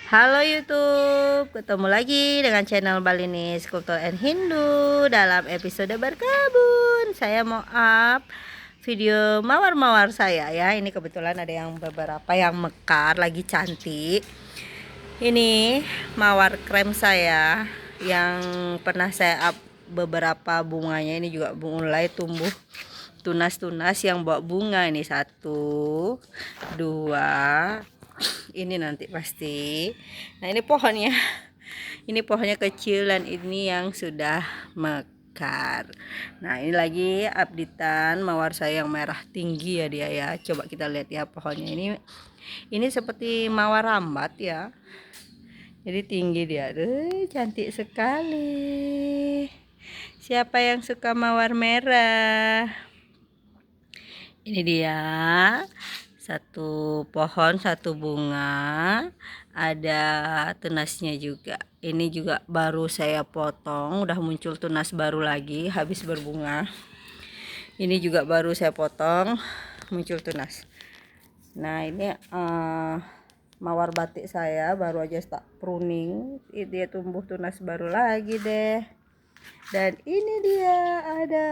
Halo YouTube, ketemu lagi dengan channel Balinese Culture and Hindu dalam episode berkebun. Saya mau up video mawar-mawar saya ya. Ini kebetulan ada yang beberapa yang mekar, lagi cantik. Ini mawar krem saya yang pernah saya up beberapa bunganya. Ini juga mulai tumbuh tunas-tunas yang bawa bunga. Ini 1, 2, ini nanti pasti. Nah ini pohonnya, ini pohonnya kecil dan ini yang sudah mekar. Nah ini lagi updatean mawar saya yang merah tinggi ya dia ya. Coba kita lihat ya pohonnya ini seperti mawar rambat ya. Jadi tinggi dia, cantik sekali. Siapa yang suka mawar merah? Ini dia, satu pohon, satu bunga, ada tunasnya juga. Ini juga baru saya potong, udah muncul tunas baru lagi habis berbunga. Ini juga baru saya potong, muncul tunas. Nah ini mawar batik saya baru aja start pruning, dia tumbuh tunas baru lagi deh. Dan ini dia ada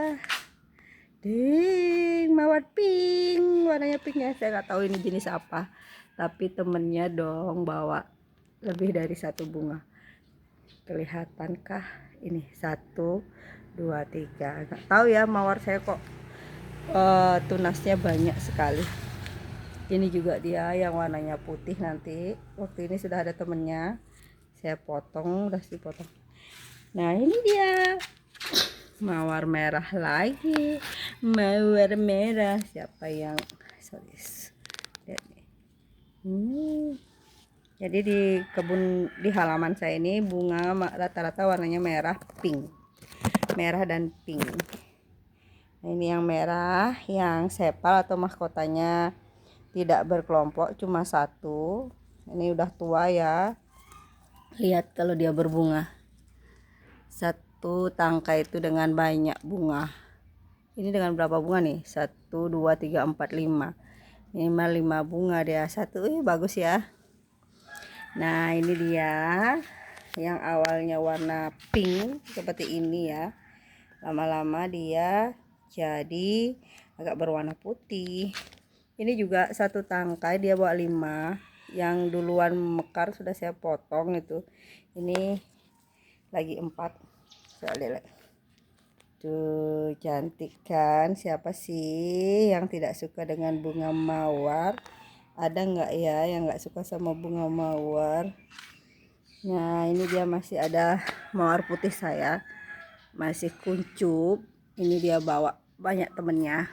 mawar pink, warnanya pink ya. Saya nggak tahu ini jenis apa, tapi temennya dong bawa lebih dari satu bunga. Kelihatankah ini 1, 2, 3? Nggak tahu ya, mawar saya kok tunasnya banyak sekali. Ini juga dia yang warnanya putih. Nanti waktu ini sudah ada temennya, saya potong, udah dipotong. Nah ini dia mawar merah lagi, mawar merah. Siapa yang jadi di kebun, di halaman saya ini bunga rata-rata warnanya merah, pink, merah dan pink. Nah, ini yang merah, yang sepal atau mahkotanya tidak berkelompok, cuma 1. Ini udah tua ya, lihat kalau dia berbunga, 1 tangkai itu dengan banyak bunga. Ini dengan berapa bunga nih? 1, 2, 3, 4, 5. Minimal 5 bunga dia satu. Bagus ya. Nah ini dia yang awalnya warna pink seperti ini ya. Lama-lama dia jadi agak berwarna putih. Ini juga 1 tangkai, dia bawa 5. Yang duluan mekar sudah saya potong itu. Ini lagi 4. Coba lihat. Tuh cantik kan? Siapa sih yang tidak suka dengan bunga mawar? Ada nggak ya yang nggak suka sama bunga mawar? Nah ini dia masih ada mawar putih saya, masih kuncup. Ini dia bawa banyak temennya.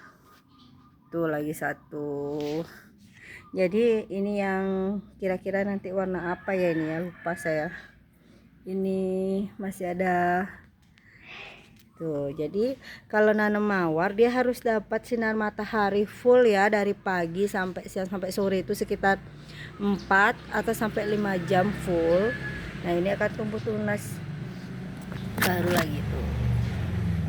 Tuh lagi 1. Jadi ini yang kira-kira nanti warna apa ya ini ya, lupa saya. Ini masih ada. Tuh, jadi kalau nanam mawar dia harus dapat sinar matahari full ya, dari pagi sampai siang sampai sore itu sekitar 4 atau sampai 5 jam full. Nah, ini akan tumbuh tunas baru lagi tuh.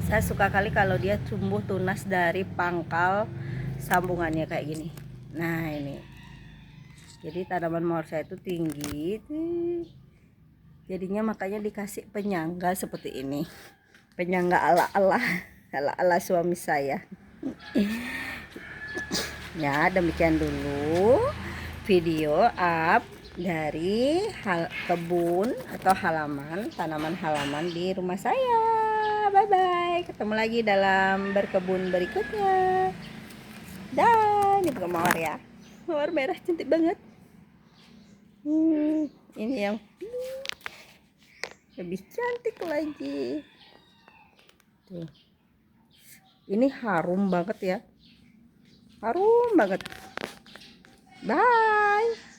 Saya suka kali kalau dia tumbuh tunas dari pangkal sambungannya kayak gini. Nah, ini. Jadi tanaman mawar saya itu tinggi. Jadinya makanya dikasih penyangga seperti ini. Penyangga ala suami saya. Ya demikian dulu video up dari kebun atau halaman, tanaman halaman di rumah saya. Bye bye, ketemu lagi dalam berkebun berikutnya. Dan ini bukan mawar ya, mawar merah cantik banget. Ini yang lebih cantik lagi. Tuh. Ini harum banget ya, harum banget. Bye.